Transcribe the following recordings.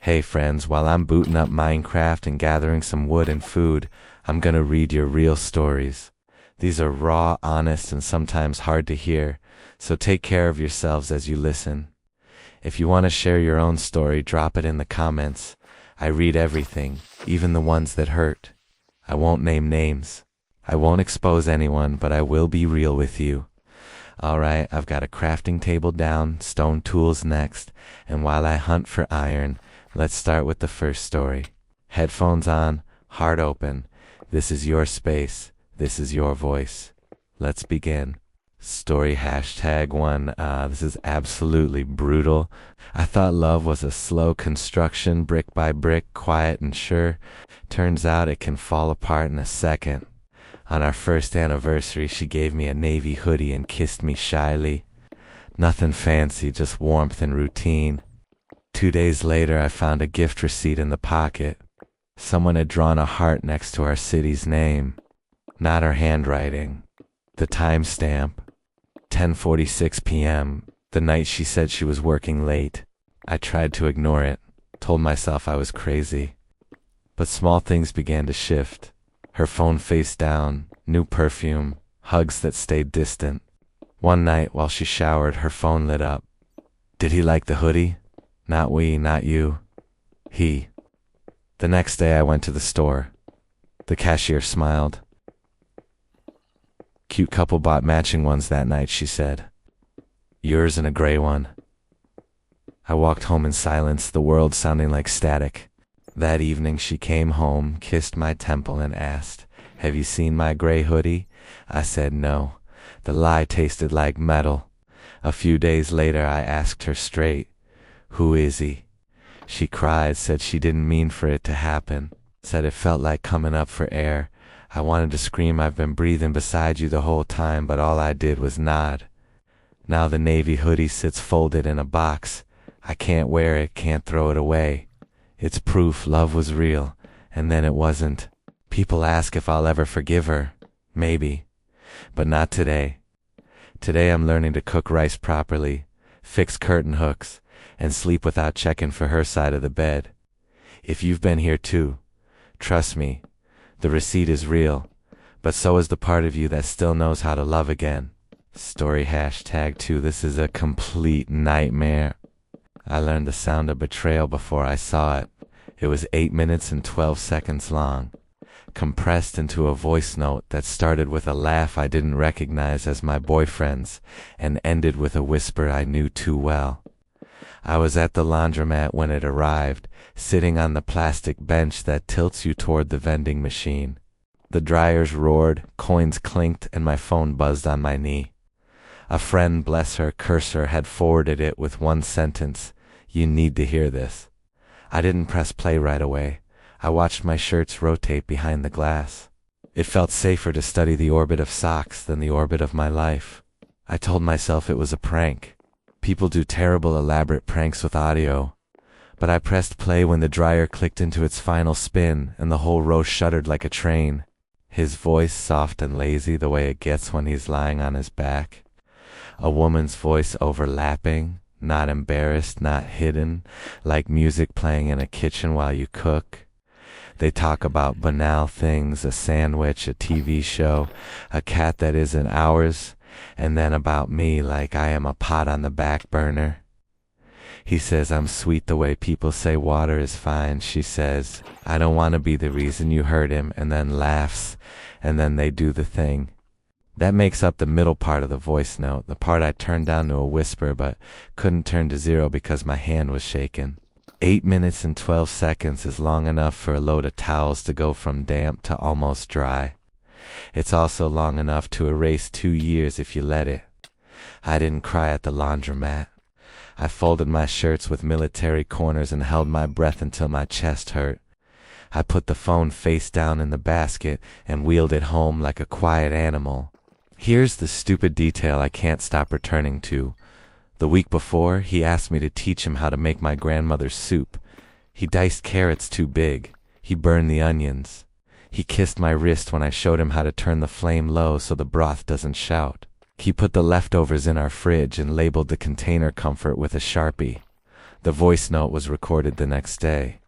Hey friends, while I'm booting up Minecraft and gathering some wood and food, I'm gonna read your real stories. These are raw, honest, and sometimes hard to hear, so take care of yourselves as you listen. If you want to share your own story, drop it in the comments. I read everything, even the ones that hurt. I won't name names. I won't expose anyone, but I will be real with you. Alright, I've got a crafting table down, stone tools next, and while I hunt for iron, let's start with the first story. Headphones on, heart open. This is your space. This is your voice. Let's begin. Story #1. This is absolutely brutal. I thought love was a slow construction, brick by brick, quiet and sure. Turns out it can fall apart in a second. On our first anniversary, she gave me a navy hoodie and kissed me shyly. Nothing fancy, just warmth and routine. 2 days later, I found a gift receipt in the pocket. Someone had drawn a heart next to our city's name. Not her handwriting. The timestamp. 10:46 p.m., the night she said she was working late. I tried to ignore it, told myself I was crazy. But small things began to shift. Her phone face down, new perfume, hugs that stayed distant. One night while she showered, her phone lit up. Did he like the hoodie? Not we, not you. He. The next day I went to the store. The cashier smiled. Cute couple bought matching ones that night, she said. Yours and a gray one. I walked home in silence, the world sounding like static. That evening she came home, kissed my temple and asked, "Have you seen my gray hoodie?" I said no. The lie tasted like metal. A few days later I asked her straight, "Who is he?" She cried, said she didn't mean for it to happen, said it felt like coming up for air. I wanted to scream, "I've been breathing beside you the whole time," but all I did was nod. Now the navy hoodie sits folded in a box. I can't wear it, can't throw it away. It's proof love was real, and then it wasn't. People ask if I'll ever forgive her. Maybe. But not today. Today I'm learning to cook rice properly, fix curtain hooks, and sleep without checking for her side of the bed. If you've been here too, trust me, the receipt is real, but so is the part of you that still knows how to love again. Story #2. This is a complete nightmare. I learned the sound of betrayal before I saw it. It was 8 minutes and 12 seconds long, compressed into a voice note that started with a laugh I didn't recognize as my boyfriend's and ended with a whisper I knew too well. I was at the laundromat when it arrived, sitting on the plastic bench that tilts you toward the vending machine. The dryers roared, coins clinked, and my phone buzzed on my knee. A friend, bless her, curse her, had forwarded it with one sentence, "You need to hear this." I didn't press play right away. I watched my shirts rotate behind the glass. It felt safer to study the orbit of socks than the orbit of my life. I told myself it was a prank. People do terrible elaborate pranks with audio. But I pressed play when the dryer clicked into its final spin and the whole row shuddered like a train. His voice soft and lazy the way it gets when he's lying on his back. A woman's voice overlapping, not embarrassed, not hidden, like music playing in a kitchen while you cook. They talk about banal things, a sandwich, a TV show, a cat that isn't ours, and then about me like I am a pot on the back burner. He says I'm sweet the way people say water is fine. She says, "I don't want to be the reason you hurt him," and then laughs, and then they do the thing. That makes up the middle part of the voice note, the part I turned down to a whisper but couldn't turn to 0 because my hand was shaking. 8 minutes and 12 seconds is long enough for a load of towels to go from damp to almost dry. It's also long enough to erase 2 years if you let it. I didn't cry at the laundromat. I folded my shirts with military corners and held my breath until my chest hurt. I put the phone face down in the basket and wheeled it home like a quiet animal. Here's the stupid detail I can't stop returning to. The week before, he asked me to teach him how to make my grandmother's soup. He diced carrots too big. He burned the onions. He kissed my wrist when I showed him how to turn the flame low so the broth doesn't shout. He put the leftovers in our fridge and labeled the container comfort with a Sharpie. The voice note was recorded the next day.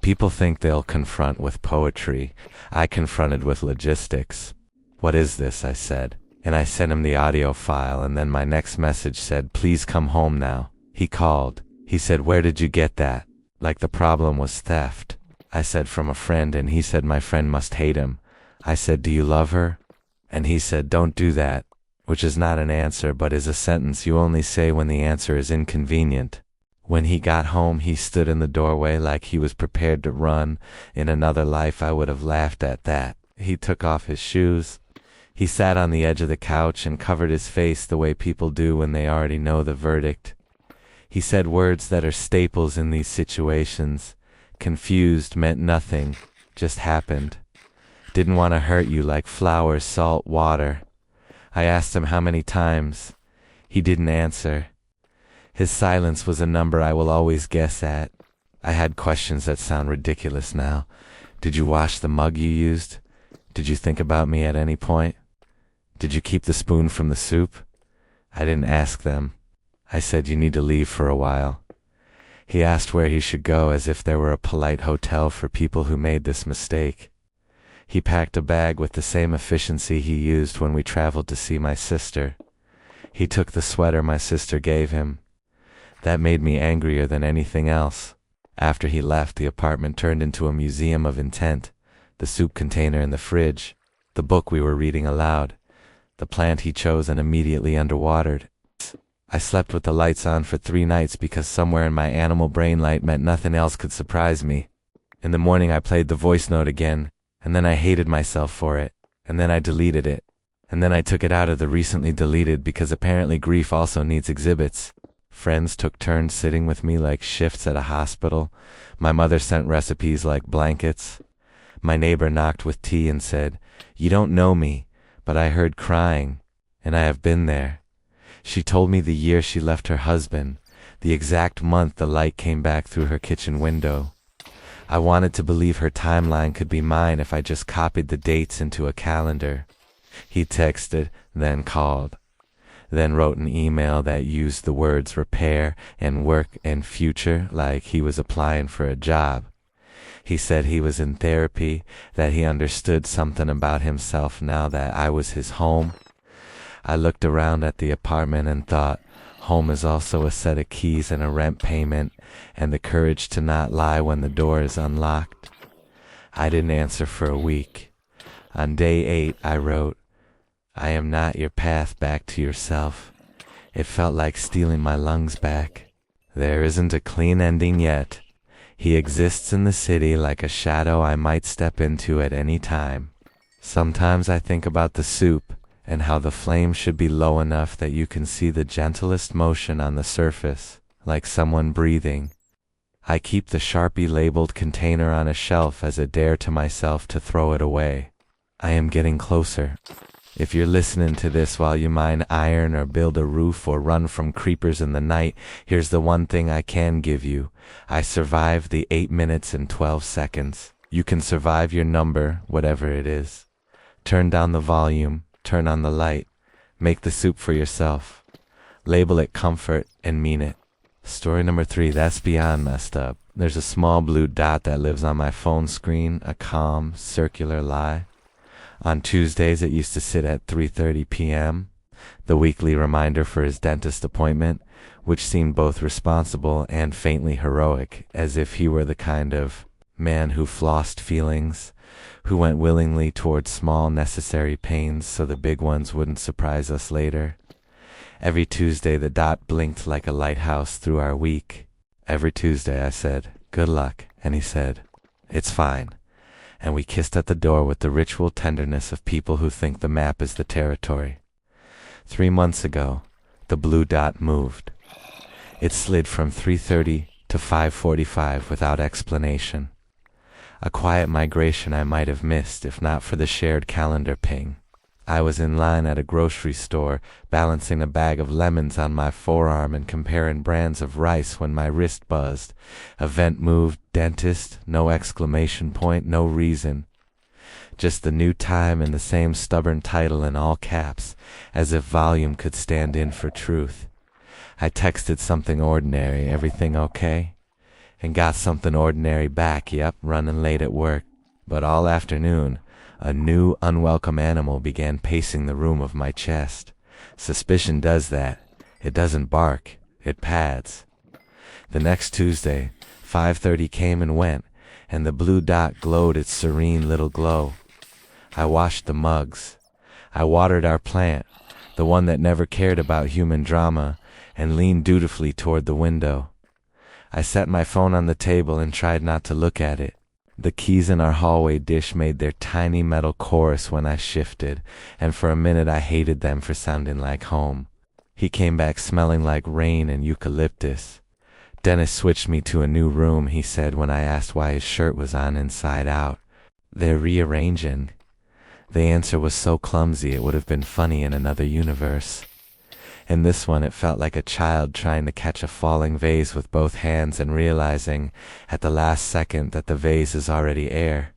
People think they'll confront with poetry. I confronted with logistics. "What is this?" I said. And I sent him the audio file, and then my next message said, "Please come home now." He called. He said, "Where did you get that?" Like the problem was theft. I said, "From a friend," and he said my friend must hate him. I said, "Do you love her?" And he said, "Don't do that," which is not an answer but is a sentence you only say when the answer is inconvenient. When he got home, he stood in the doorway like he was prepared to run. In another life, I would have laughed at that. He took off his shoes. He sat on the edge of the couch and covered his face the way people do when they already know the verdict. He said words that are staples in these situations. Confused meant nothing, just happened. Didn't want to hurt you like flowers, salt, water. I asked him how many times. He didn't answer. His silence was a number I will always guess at. I had questions that sound ridiculous now. Did you wash the mug you used? Did you think about me at any point? Did you keep the spoon from the soup? I didn't ask them. I said, "You need to leave for a while." He asked where he should go, as if there were a polite hotel for people who made this mistake. He packed a bag with the same efficiency he used when we traveled to see my sister. He took the sweater my sister gave him. That made me angrier than anything else. After he left, the apartment turned into a museum of intent. The soup container in the fridge, the book we were reading aloud, the plant he chose and immediately underwatered. I slept with the lights on for 3 nights because somewhere in my animal brain light meant nothing else could surprise me. In the morning I played the voice note again, and then I hated myself for it, and then I deleted it, and then I took it out of the recently deleted because apparently grief also needs exhibits. Friends took turns sitting with me like shifts at a hospital. My mother sent recipes like blankets. My neighbor knocked with tea and said, "You don't know me, but I heard crying, and I have been there." She told me the year she left her husband, the exact month the light came back through her kitchen window. I wanted to believe her timeline could be mine if I just copied the dates into a calendar. He texted, then called, then wrote an email that used the words repair and work and future like he was applying for a job. He said he was in therapy, that he understood something about himself now that I was his home. I looked around at the apartment and thought, home is also a set of keys and a rent payment, and the courage to not lie when the door is unlocked. I didn't answer for a week. On day 8, I wrote, "I am not your path back to yourself." It felt like stealing my lungs back. There isn't a clean ending yet. He exists in the city like a shadow I might step into at any time. Sometimes I think about the soup and how the flame should be low enough that you can see the gentlest motion on the surface, like someone breathing. I keep the Sharpie labeled container on a shelf as a dare to myself to throw it away. I am getting closer. If you're listening to this while you mine iron or build a roof or run from creepers in the night, here's the one thing I can give you. I survived the 8 minutes and 12 seconds. You can survive your number, whatever it is. Turn down the volume, turn on the light, make the soup for yourself. Label it comfort and mean it. Story number 3, that's beyond messed up. There's a small blue dot that lives on my phone screen, a calm, circular lie. On Tuesdays, it used to sit at 3:30 p.m., the weekly reminder for his dentist appointment, which seemed both responsible and faintly heroic, as if he were the kind of man who flossed feelings, who went willingly toward small necessary pains so the big ones wouldn't surprise us later. Every Tuesday, the dot blinked like a lighthouse through our week. Every Tuesday, I said, "Good luck," and he said, "It's fine." And we kissed at the door with the ritual tenderness of people who think the map is the territory. 3 months ago, the blue dot moved. It slid from 3:30 to 5:45 without explanation. A quiet migration I might have missed if not for the shared calendar ping. I was in line at a grocery store, balancing a bag of lemons on my forearm and comparing brands of rice when my wrist buzzed. Event moved, dentist, no exclamation point, no reason. Just the new time and the same stubborn title in all caps, as if volume could stand in for truth. I texted something ordinary, everything okay? And got something ordinary back, yep, running late at work. But all afternoon, a new unwelcome animal began pacing the room of my chest. Suspicion does that. It doesn't bark, it pads. The next Tuesday, 5:30 came and went, and the blue dot glowed its serene little glow. I washed the mugs. I watered our plant, the one that never cared about human drama, and leaned dutifully toward the window. I set my phone on the table and tried not to look at it. The keys in our hallway dish made their tiny metal chorus when I shifted, and for a minute I hated them for sounding like home. He came back smelling like rain and eucalyptus. Dennis switched me to a new room, he said when I asked why his shirt was on inside out. They're rearranging. The answer was so clumsy it would have been funny in another universe. In this one it felt like a child trying to catch a falling vase with both hands and realizing at the last second that the vase is already air.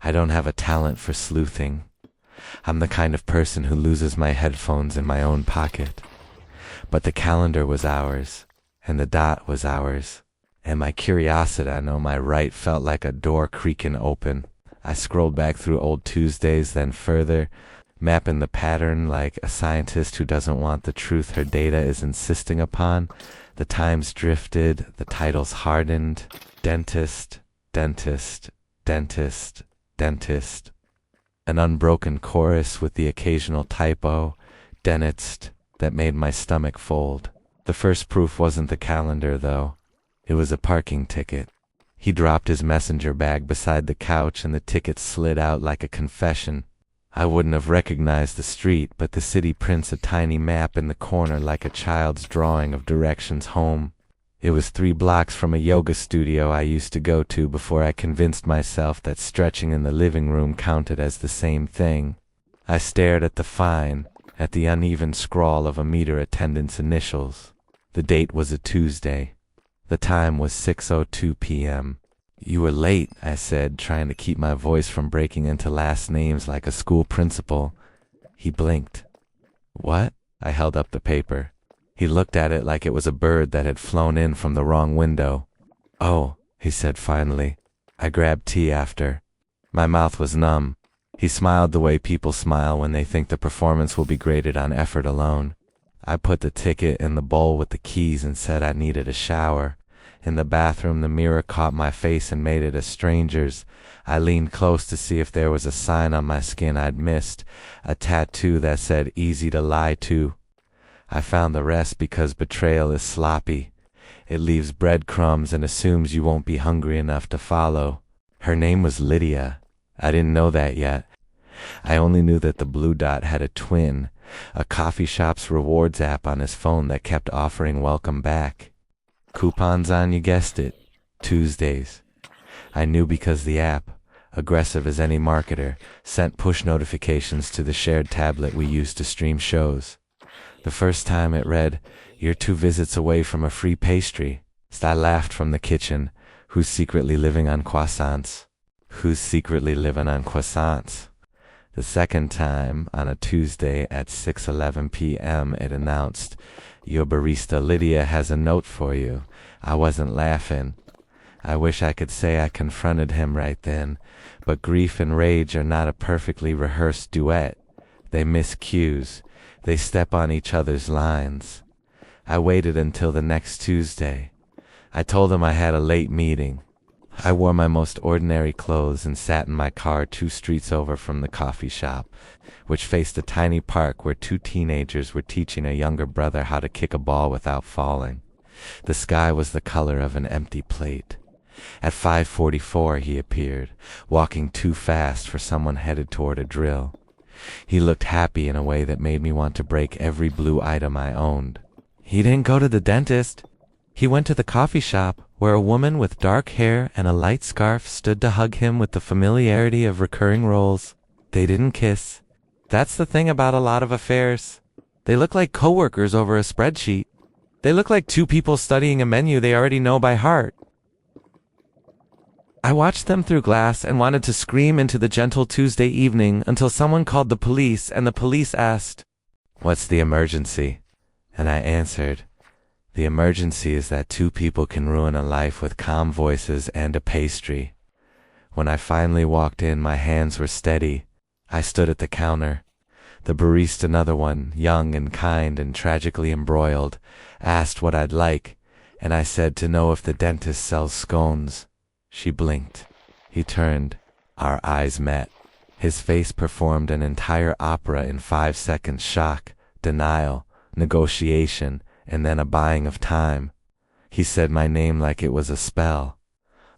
I don't have a talent for sleuthing. I'm the kind of person who loses my headphones in my own pocket. But the calendar was ours, and the dot was ours, and my curiosity, I know my right, felt like a door creaking open. I scrolled back through old Tuesdays, then further, mapping the pattern like a scientist who doesn't want the truth her data is insisting upon. The times drifted, the titles hardened. Dentist, dentist, dentist, dentist. An unbroken chorus with the occasional typo, dentist, that made my stomach fold. The first proof wasn't the calendar, though. It was a parking ticket. He dropped his messenger bag beside the couch and the ticket slid out like a confession. I wouldn't have recognized the street, but the city prints a tiny map in the corner like a child's drawing of directions home. It was 3 blocks from a yoga studio I used to go to before I convinced myself that stretching in the living room counted as the same thing. I stared at the fine, at the uneven scrawl of a meter attendant's initials. The date was a Tuesday. The time was 6:02 p.m. You were late, I said, trying to keep my voice from breaking into last names like a school principal. He blinked. What? I held up the paper. He looked at it like it was a bird that had flown in from the wrong window. Oh, he said finally. I grabbed tea after. My mouth was numb. He smiled the way people smile when they think the performance will be graded on effort alone. I put the ticket in the bowl with the keys and said I needed a shower. In the bathroom, the mirror caught my face and made it a stranger's. I leaned close to see if there was a sign on my skin I'd missed, a tattoo that said "easy to lie to." I found the rest because betrayal is sloppy. It leaves breadcrumbs and assumes you won't be hungry enough to follow. Her name was Lydia. I didn't know that yet. I only knew that the blue dot had a twin, a coffee shop's rewards app on his phone that kept offering welcome back. Coupons on, you guessed it, Tuesdays. I knew because the app, aggressive as any marketer, sent push notifications to the shared tablet we used to stream shows. The first time it read, "You're 2 visits away from a free pastry." I laughed from the kitchen. Who's secretly living on croissants? Who's secretly living on croissants? The second time, on a Tuesday at 6:11 p.m., it announced, "Your barista Lydia has a note for you." I wasn't laughing. I wish I could say I confronted him right then, but grief and rage are not a perfectly rehearsed duet. They miss cues. They step on each other's lines. I waited until the next Tuesday. I told him I had a late meeting. I wore my most ordinary clothes and sat in my car 2 streets over from the coffee shop, which faced a tiny park where 2 teenagers were teaching a younger brother how to kick a ball without falling. The sky was the color of an empty plate. At 5:44 he appeared, walking too fast for someone headed toward a drill. He looked happy in a way that made me want to break every blue item I owned. He didn't go to the dentist. He went to the coffee shop, where a woman with dark hair and a light scarf stood to hug him with the familiarity of recurring roles. They didn't kiss. That's the thing about a lot of affairs. They look like coworkers over a spreadsheet. They look like 2 people studying a menu they already know by heart. I watched them through glass and wanted to scream into the gentle Tuesday evening until someone called the police and the police asked, "What's the emergency?" And I answered, The emergency is that two people can ruin a life with calm voices and a pastry. When I finally walked in, my hands were steady. I stood at the counter. The barista, another one, young and kind and tragically embroiled, asked what I'd like, and I said to know if the dentist sells scones. She blinked. He turned. Our eyes met. His face performed an entire opera in 5 seconds: shock, denial, negotiation, and then a buying of time. He said my name like it was a spell.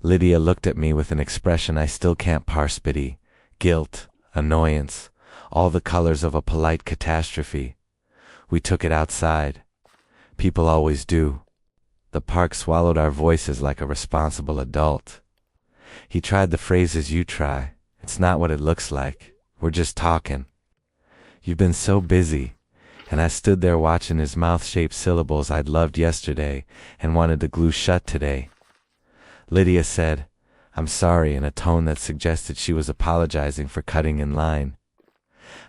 Lydia looked at me with an expression I still can't parse: pity, guilt, annoyance, all the colors of a polite catastrophe. We took it outside. People always do. The park swallowed our voices like a responsible adult. He tried the phrases you try. It's not what it looks like. We're just talking. You've been so busy. And I stood there watching his mouth-shaped syllables I'd loved yesterday and wanted to glue shut today. Lydia said, "I'm sorry," in a tone that suggested she was apologizing for cutting in line.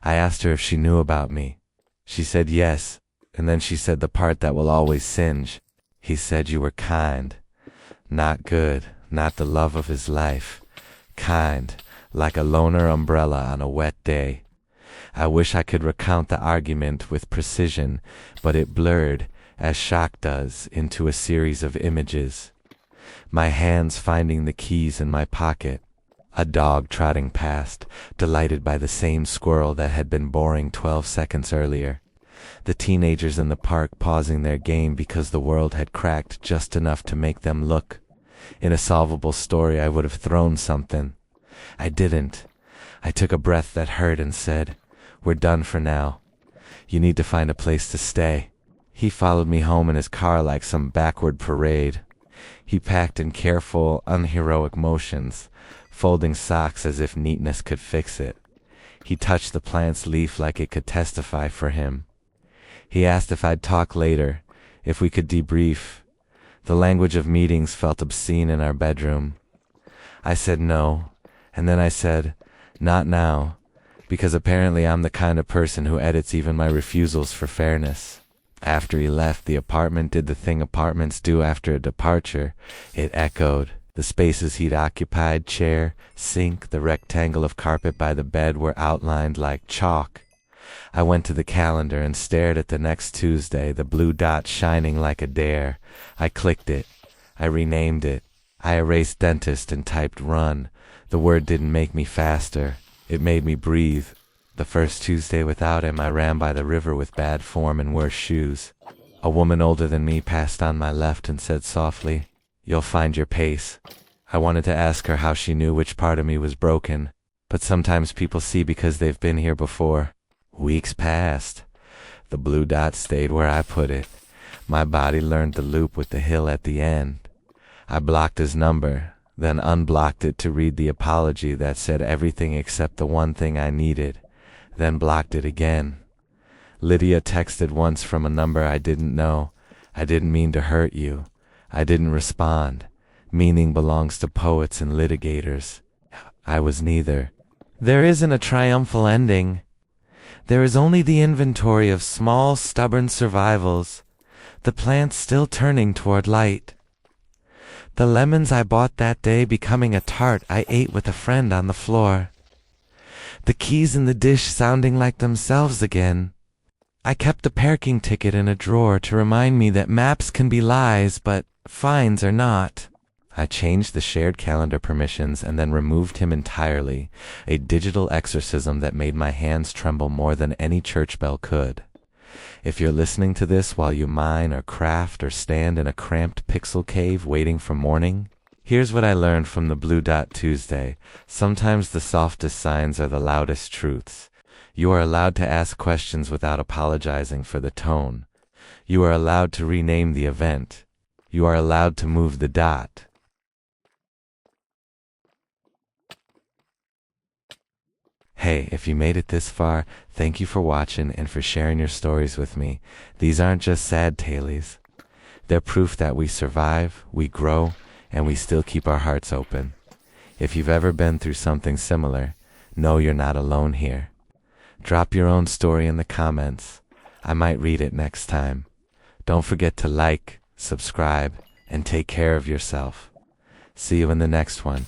I asked her if she knew about me. She said yes, and then she said the part that will always singe. He said you were kind. Not good, not the love of his life. Kind, like a loner umbrella on a wet day. I wish I could recount the argument with precision, but it blurred, as shock does, into a series of images. My hands finding the keys in my pocket. A dog trotting past, delighted by the same squirrel that had been boring 12 seconds earlier. The teenagers in the park pausing their game because the world had cracked just enough to make them look. In a solvable story, I would have thrown something. I didn't. I took a breath that hurt and said, "We're done for now. You need to find a place to stay." He followed me home in his car like some backward parade. He packed in careful, unheroic motions, folding socks as if neatness could fix it. He touched the plant's leaf like it could testify for him. He asked if I'd talk later, if we could debrief. The language of meetings felt obscene in our bedroom. I said no, and then I said, "Not now," because apparently I'm the kind of person who edits even my refusals for fairness. After he left, the apartment did the thing apartments do after a departure. It echoed. The spaces he'd occupied, chair, sink, the rectangle of carpet by the bed, were outlined like chalk. I went to the calendar and stared at the next Tuesday, the blue dot shining like a dare. I clicked it. I renamed it. I erased dentist and typed run. The word didn't make me faster. It made me breathe. The first Tuesday without him, I ran by the river with bad form and worse shoes. A woman older than me passed on my left and said softly, "You'll find your pace." I wanted to ask her how she knew which part of me was broken, but sometimes people see because they've been here before. Weeks passed. The blue dot stayed where I put it. My body learned the loop with the hill at the end. I blocked his number, then unblocked it to read the apology that said everything except the one thing I needed, then blocked it again. Lydia texted once from a number I didn't know. "I didn't mean to hurt you." I didn't respond. Meaning belongs to poets and litigators. I was neither. There isn't a triumphal ending. There is only the inventory of small, stubborn survivals, the plants still turning toward light. The lemons I bought that day becoming a tart I ate with a friend on the floor. The keys in the dish sounding like themselves again. I kept the parking ticket in a drawer to remind me that maps can be lies, but fines are not. I changed the shared calendar permissions and then removed him entirely, a digital exorcism that made my hands tremble more than any church bell could. If you're listening to this while you mine or craft or stand in a cramped pixel cave waiting for morning, here's what I learned from the Blue Dot Tuesday. Sometimes the softest signs are the loudest truths. You are allowed to ask questions without apologizing for the tone. You are allowed to rename the event. You are allowed to move the dot. Hey, if you made it this far, thank you for watching and for sharing your stories with me. These aren't just sad tales. They're proof that we survive, we grow, and we still keep our hearts open. If you've ever been through something similar, know you're not alone here. Drop your own story in the comments. I might read it next time. Don't forget to like, subscribe, and take care of yourself. See you in the next one.